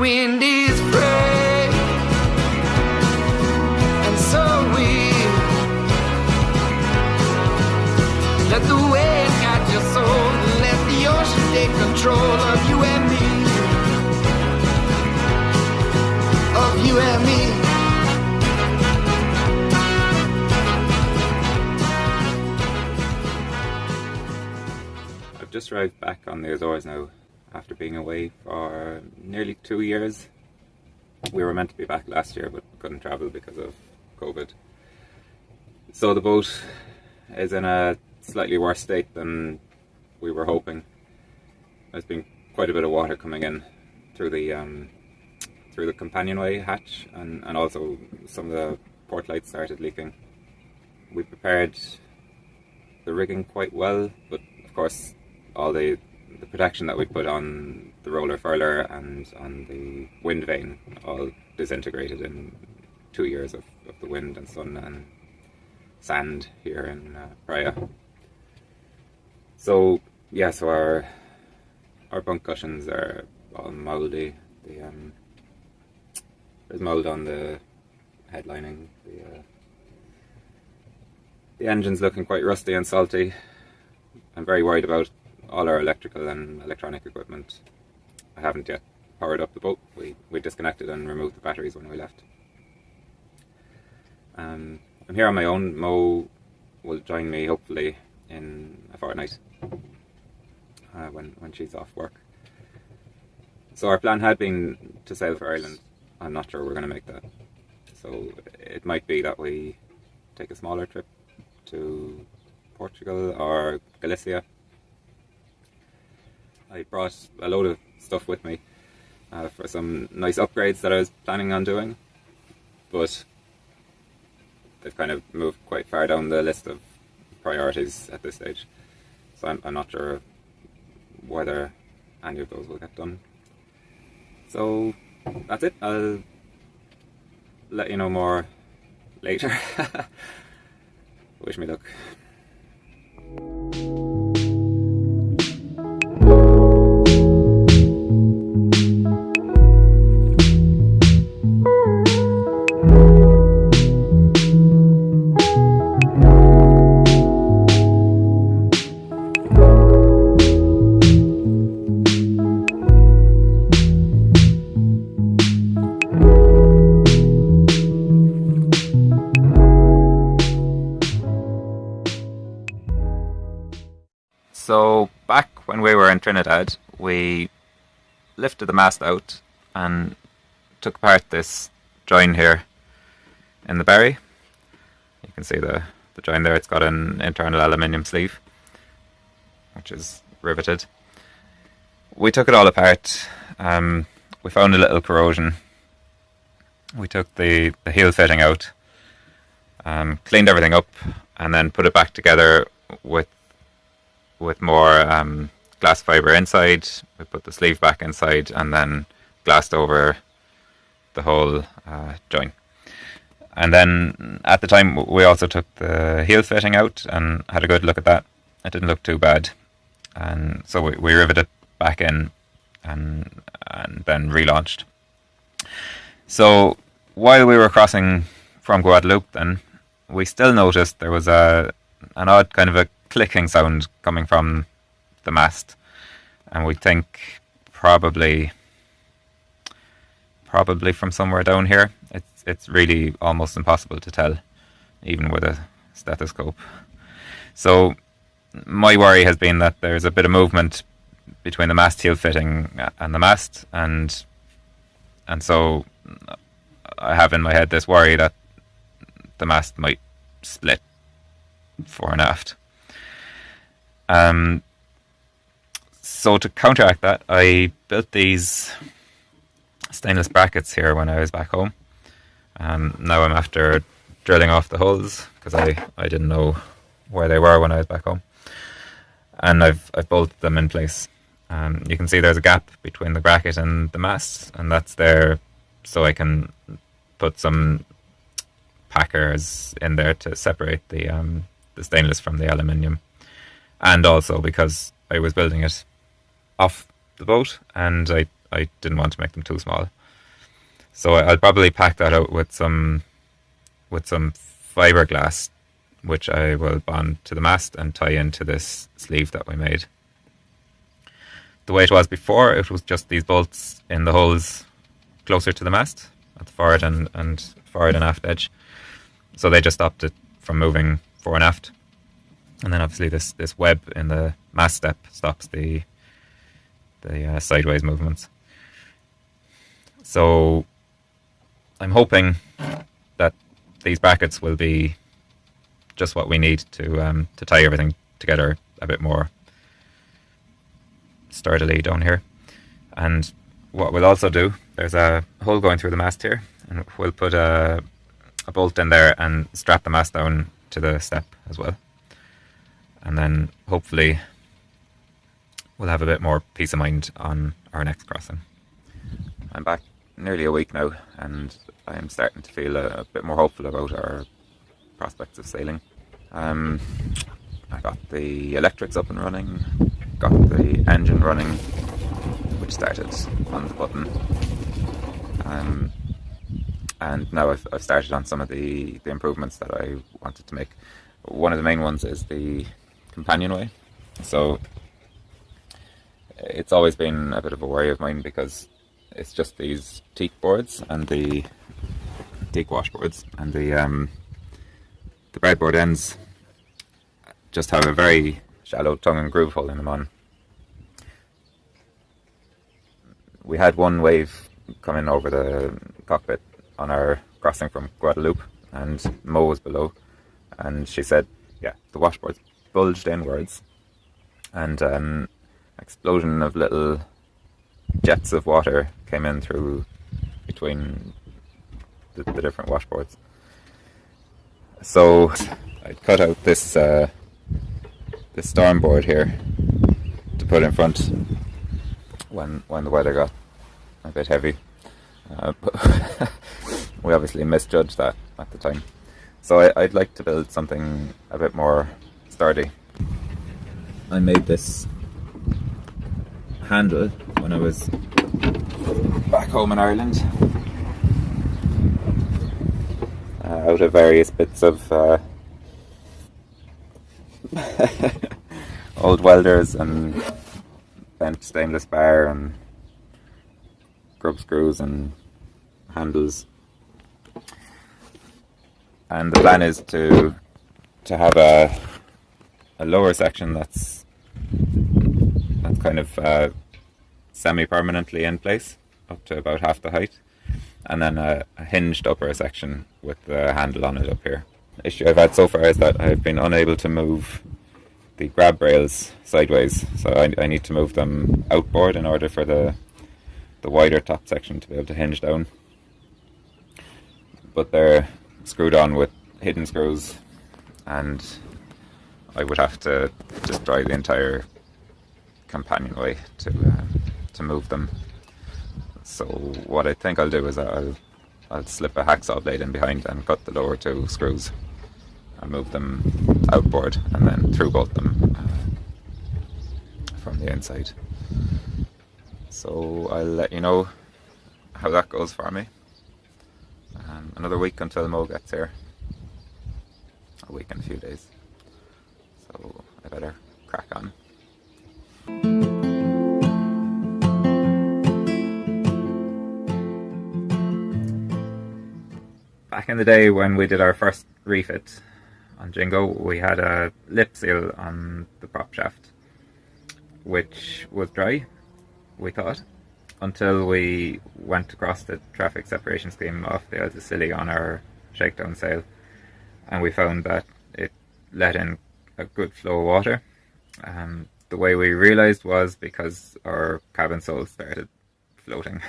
wind is free, and so we let the wind guide your soul, let the ocean take control of you and me, of you and me. I've just arrived back on the Azores now after being away for nearly 2 years. We were meant to be back last year but couldn't travel because of COVID. So the boat is in a slightly worse state than we were hoping. There's been quite a bit of water coming in through the Companionway hatch, and also some of the port lights started leaking. We prepared the rigging quite well, but of course all the protection that we put on the roller furler and on the wind vane all disintegrated in 2 years of the wind and sun and sand here in Praia. So yeah, so our bunk cushions are all mouldy. There's mould on the headlining. The engine's looking quite rusty and salty. I'm very worried about all our electrical and electronic equipment. I haven't yet powered up the boat. We disconnected and removed the batteries when we left. I'm here on my own. Mo will join me hopefully in a fortnight when she's off work. So our plan had been to sail for Ireland. I'm not sure we're going to make that. So it might be that we take a smaller trip to Portugal or Galicia. I brought a load of stuff with me for some nice upgrades that I was planning on doing, but they've kind of moved quite far down the list of priorities at this stage. So I'm not sure whether any of those will get done. So that's it. I'll let you know more later. Wish me luck. So back when we were in Trinidad, we lifted the mast out and took apart this join here in the berry. You can see the join there. It's got an internal aluminium sleeve which is riveted. We took it all apart. We found a little corrosion. We took the heel fitting out, cleaned everything up, and then put it back together with more glass fibre inside. We put the sleeve back inside and then glassed over the whole join. And then at the time we also took the heel fitting out and had a good look at that. It didn't look too bad, and so we riveted it back in and then relaunched. So while we were crossing from Guadeloupe, then we still noticed there was an odd kind of a clicking sound coming from the mast, and we think probably from somewhere down here. It's really almost impossible to tell, even with a stethoscope. So my worry has been that there's a bit of movement between the mast heel fitting and the mast, and so I have in my head this worry that the mast might split fore and aft. So to counteract that, I built these stainless brackets here when I was back home. Now I'm after drilling off the holes because I didn't know where they were when I was back home, and I've bolted them in place. You can see there's a gap between the bracket and the mast, and that's there so I can put some packers in there to separate the stainless from the aluminium, and also because I was building it off the boat and I I didn't want to make them too small. So I'll probably pack that out with some fiberglass, which I will bond to the mast and tie into this sleeve that we made. The way it was before, it was just these bolts in the holes closer to the mast at the forward and forward and aft edge. So they just stopped it from moving fore and aft. And then obviously this web in the mast step stops the sideways movements. So I'm hoping that these brackets will be just what we need to tie everything together a bit more sturdily down here. And what we'll also do, there's a hole going through the mast here, and we'll put a bolt in there and strap the mast down to the step as well. And then hopefully we'll have a bit more peace of mind on our next crossing. I'm back nearly a week now, and I'm starting to feel a bit more hopeful about our prospects of sailing. I got the electrics up and running, got the engine running, which started on the button, and now I've started on some of the improvements that I wanted to make. One of the main ones is the Companionway. So it's always been a bit of a worry of mine because it's just these teak boards and the teak washboards, and the breadboard ends just have a very shallow tongue and groove hole in them on. We had one wave coming over the cockpit on our crossing from Guadeloupe, and Mo was below, and she said, yeah, the washboards bulged inwards, and an explosion of little jets of water came in through between the different washboards. So I cut out this storm board here to put in front when the weather got a bit heavy. But we obviously misjudged that at the time. So I'd like to build something a bit more sturdy. I made this handle when I was back home in Ireland out of various bits of old welders and bent stainless bar and grub screws and handles. And the plan is to have a lower section that's kind of semi-permanently in place up to about half the height, and then a hinged upper section with the handle on it up here. The issue I've had so far is that I've been unable to move the grab rails sideways, so I need to move them outboard in order for the wider top section to be able to hinge down. But they're screwed on with hidden screws, and I would have to destroy the entire companionway to move them. So what I think I'll do is I'll slip a hacksaw blade in behind and cut the lower two screws and move them outboard, and then through bolt them from the inside. So I'll let you know how that goes for me. Another week until Mo gets here. A week and a few days. So I better crack on. Back in the day when we did our first refit on Jingo, we had a lip seal on the prop shaft, which was dry, we thought, until we went across the traffic separation scheme off the Isles of Scilly on our shakedown sail, and we found that it let in a good flow of water. The way we realised was because our cabin sole started floating.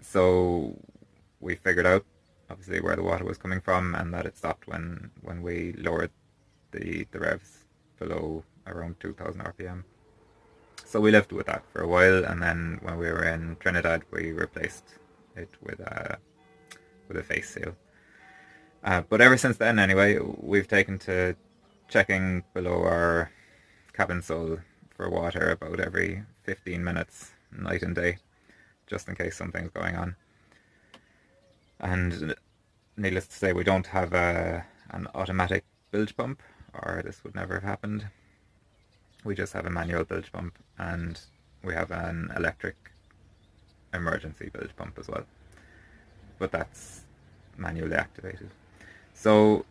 So we figured out obviously where the water was coming from, and that it stopped when we lowered the revs below around 2000 RPM. So we lived with that for a while, and then when we were in Trinidad we replaced it with a face seal. But ever since then anyway, we've taken to checking below our cabin sole for water about every 15 minutes night and day, just in case something's going on. And needless to say, we don't have an automatic bilge pump, or this would never have happened. We just have a manual bilge pump, and we have an electric emergency bilge pump as well, but that's manually activated. So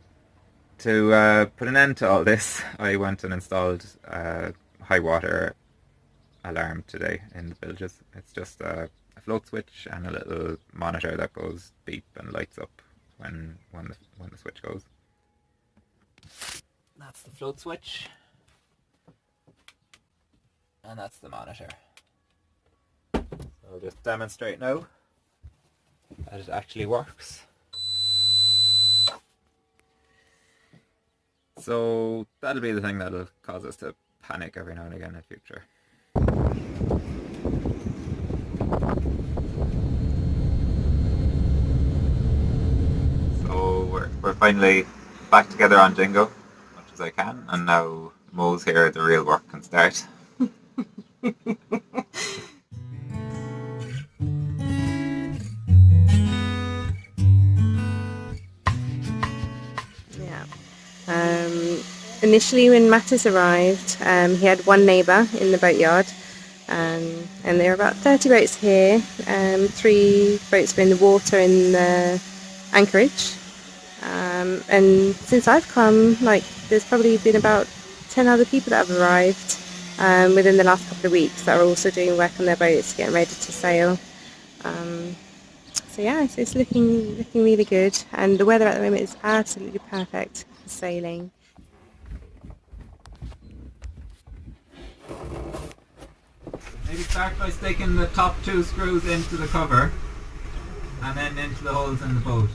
to put an end to all this, I went and installed a high water alarm today in the bilges. It's just a float switch and a little monitor that goes beep and lights up when the switch goes. That's the float switch, and that's the monitor. So I'll just demonstrate now that it actually works. So that'll be the thing that'll cause us to panic every now and again in future. So we're finally back together on Jingo, as much as I can, and now Mo's here, the real work can start. Initially when Mattis arrived, he had one neighbour in the boatyard, and there are about 30 boats here. 3 boats were in the water in the anchorage, and since I've come, there's probably been about 10 other people that have arrived within the last couple of weeks that are also doing work on their boats, getting ready to sail. So it's looking really good, and the weather at the moment is absolutely perfect for sailing. Maybe start by sticking the top 2 screws into the cover and then into the holes in the boat.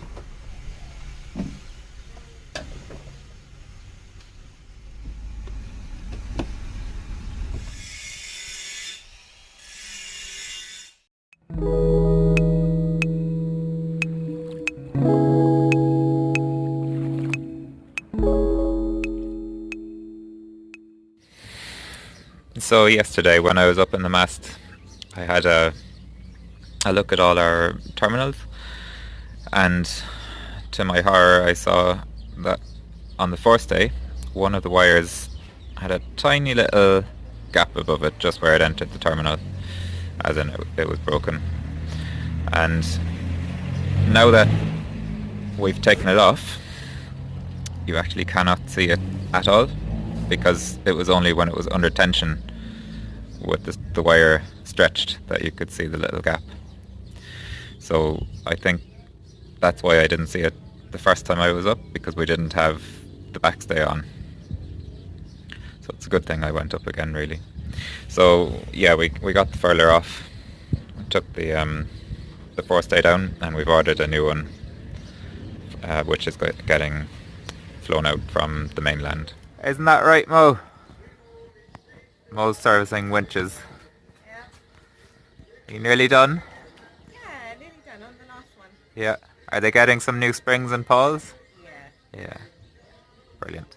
So yesterday when I was up in the mast, I had a look at all our terminals, and to my horror I saw that on the first day one of the wires had a tiny little gap above it just where it entered the terminal, as in it was broken. And now that we've taken it off, you actually cannot see it at all, because it was only when it was under tension with the wire stretched that you could see the little gap. So I think that's why I didn't see it the first time I was up, because we didn't have the backstay on. So it's a good thing I went up again, really. So yeah, we got the furler off, took the forestay down, and we've ordered a new one, which is getting flown out from the mainland. Isn't that right, Mo? Mo's servicing winches. Yeah. You nearly done? Yeah, nearly done on the last one. Yeah. Are they getting some new springs and pawls? Yeah. Yeah. Brilliant.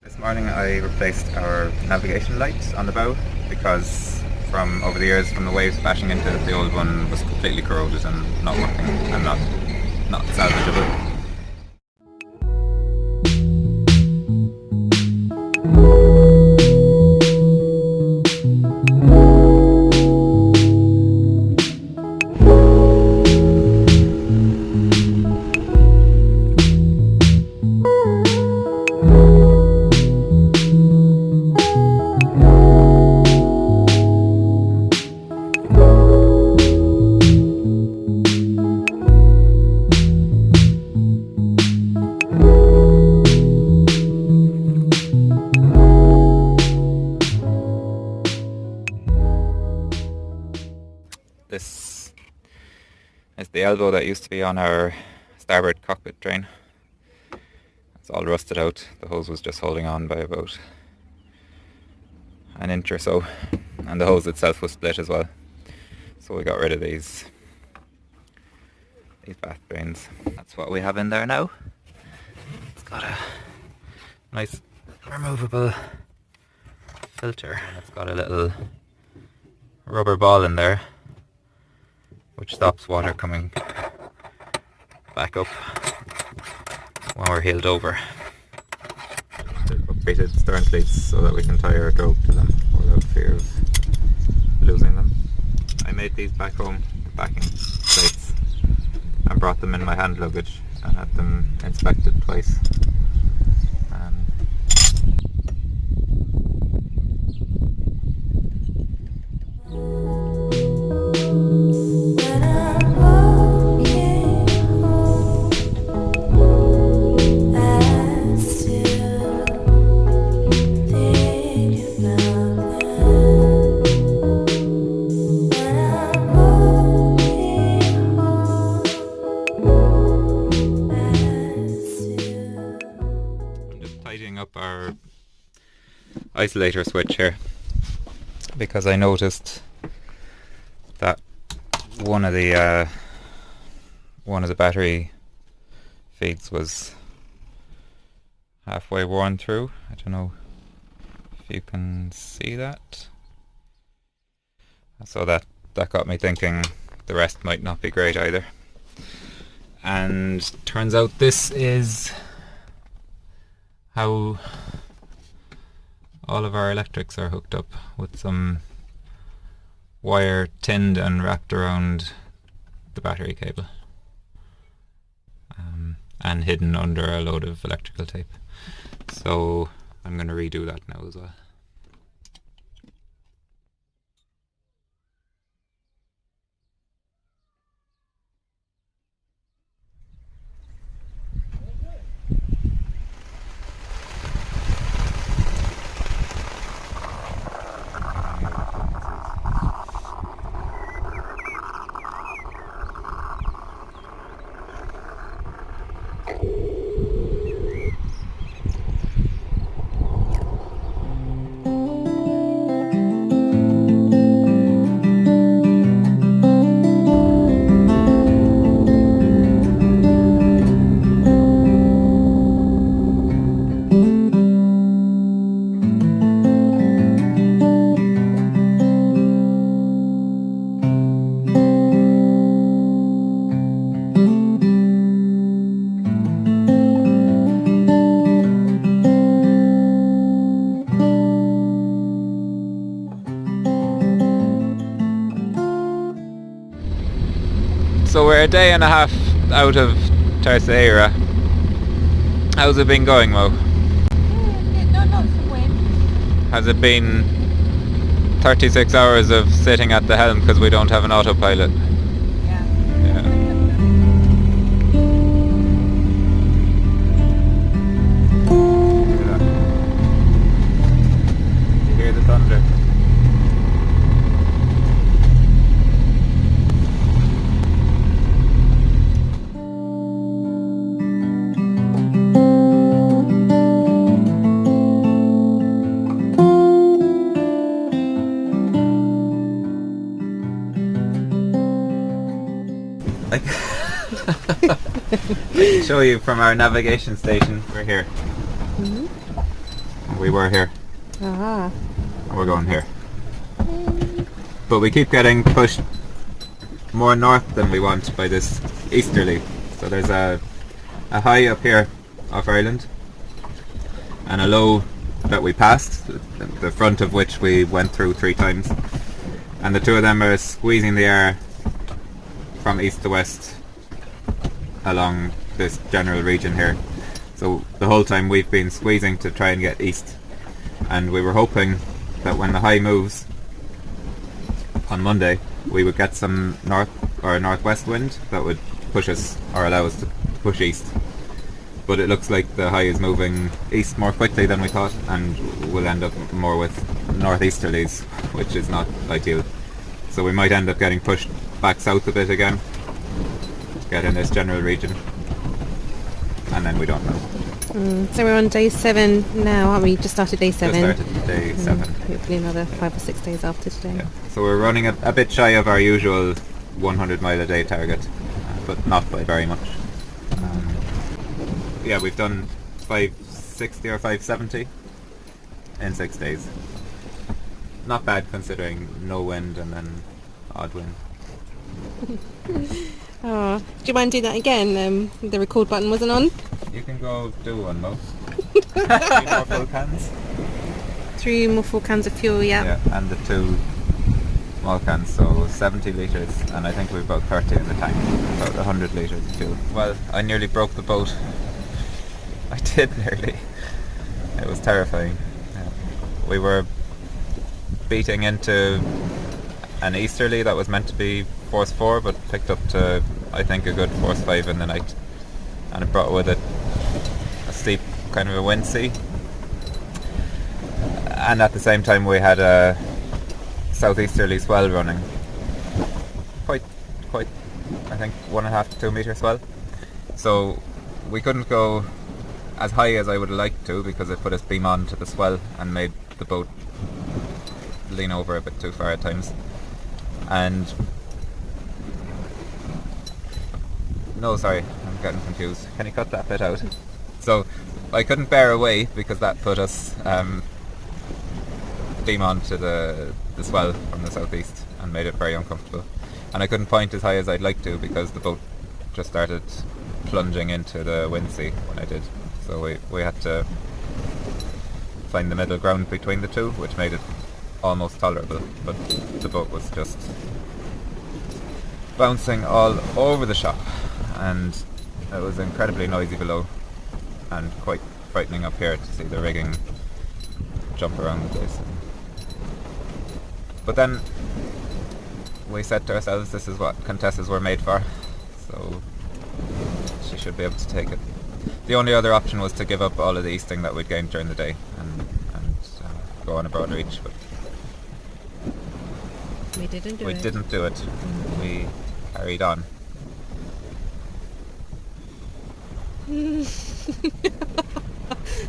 This morning I replaced our navigation light on the bow, because from over the years, from the waves bashing into it, the old one was completely corroded and not working and not salvageable. This is the elbow that used to be on our starboard cockpit drain. It's all rusted out. The hose was just holding on by about an inch or so, and the hose itself was split as well. So we got rid of these bath drains. That's what we have in there now. It's got a nice removable filter, and it's got a little rubber ball in there which stops water coming back up when we're heeled over. Upgraded stern cleats so that we can tie our rope to them without fear of losing them. I made these back home, the backing plates, and brought them in my hand luggage and had them inspected twice. Up our isolator switch here, because I noticed that one of the battery feeds was halfway worn through. I don't know if you can see that. So that got me thinking the rest might not be great either. And turns out this is how all of our electrics are hooked up, with some wire tinned and wrapped around the battery cable, and hidden under a load of electrical tape. So I'm going to redo that now as well. So we're a day and a half out of Terceira. How's it been going, Mo? Not some wind. Has it been 36 hours of sitting at the helm because we don't have an autopilot? Yeah. Yeah. You hear the thunder? I can show you from our navigation station. We're here. We were here. Ah. And we're going here. But we keep getting pushed more north than we want by this easterly. So there's a high up here off Ireland and a low that we passed, the front of which we went through 3 times. And the two of them are squeezing the air from east to west along this general region here. So the whole time we've been squeezing to try and get east, and we were hoping that when the high moves on Monday we would get some north or northwest wind that would push us or allow us to push east. But it looks like the high is moving east more quickly than we thought, and we'll end up more with northeasterlies, which is not ideal. So we might end up getting pushed back south a bit again to get in this general region. and then we don't know. So we're on day 7 now, aren't we? Just started day 7. Just started day 7. Hopefully another 5 or 6 days after today. Yeah. So we're running a bit shy of our usual 100 mile a day target, but not by very much. Yeah, we've done 560 or 570 in 6 days. Not bad considering no wind and then odd wind. Oh, do you mind doing that again? The record button wasn't on. You can go do one, Mo. 3 more full cans. 3 more full cans of fuel, Yeah, and the 2 small cans, so 70 litres, and I think we've about 30 in the tank, about 100 litres of fuel. Well, I nearly broke the boat. I did nearly. It was terrifying. We were beating into an easterly that was meant to be force 4, but picked up to, I think, a good force 5 in the night, and it brought with it a steep kind of a wind sea, and at the same time we had a southeasterly swell running, quite I think 1.5 to 2 metre swell, so we couldn't go as high as I would have liked to because it put us beam on to the swell and made the boat lean over a bit too far at times. And no, sorry, I'm getting confused. Can you cut that bit out? So I couldn't bear away because that put us beam on to the swell from the southeast and made it very uncomfortable. And I couldn't point as high as I'd like to because the boat just started plunging into the wind sea when I did. So we had to find the middle ground between the two, which made it almost tolerable, but the boat was just bouncing all over the shop, and it was incredibly noisy below and quite frightening up here to see the rigging jump around the place. But then we said to ourselves, this is what Contessas were made for, so she should be able to take it. The only other option was to give up all of the easting that we'd gained during the day and go on a broad reach, but we didn't do it. We carried on.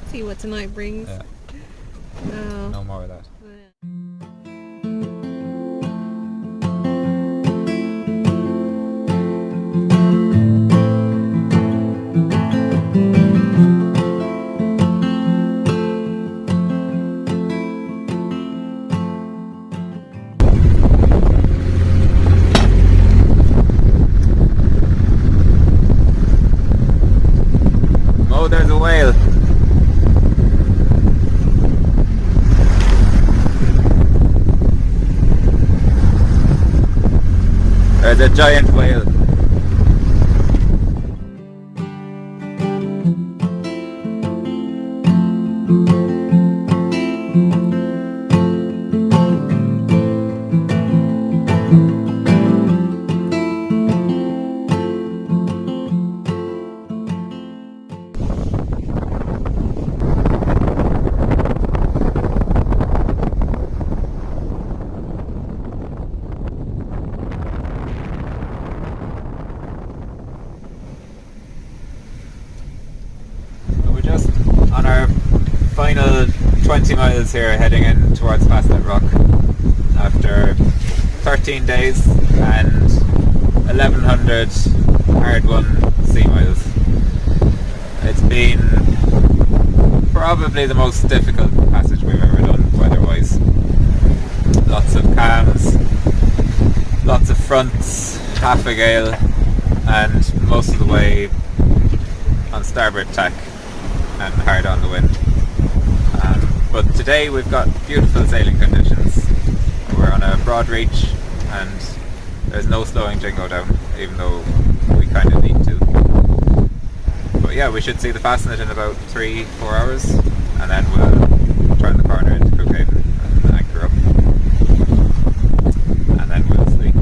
See what tonight brings. Yeah. Oh. No more of that. Oh, there's a whale. There's a giant whale. On our final 20 miles here, heading in towards Fastnet Rock after 13 days and 1100 hard-won sea miles. It's been probably the most difficult passage we've ever done weather-wise. Lots of calms, lots of fronts, half a gale, and most of the way on starboard tack and hard on the wind. But today we've got beautiful sailing conditions. We're on a broad reach and there's no slowing Jingo down, even though we kind of need to. But yeah, we should see the Fastnet in about 3-4 hours, and then we'll turn the corner into Crookhaven and anchor up, and then we'll sleep.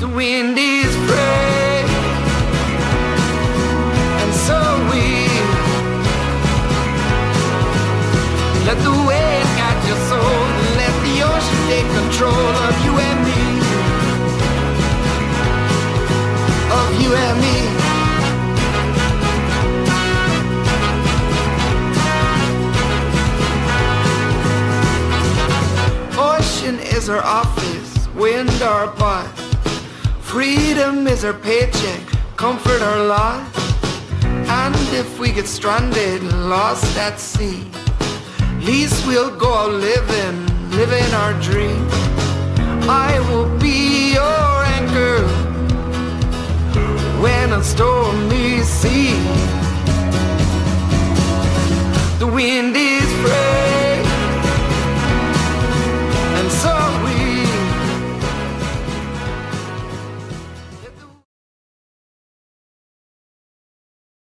The wind is brave, and so we let the wind guide your soul, and let the ocean take control of you and me. Ocean is our office, wind our butt. Freedom is our paycheck, comfort our lot. And if we get stranded, lost at sea, least we'll go out living our dream. I will be your anchor when a stormy sea. The wind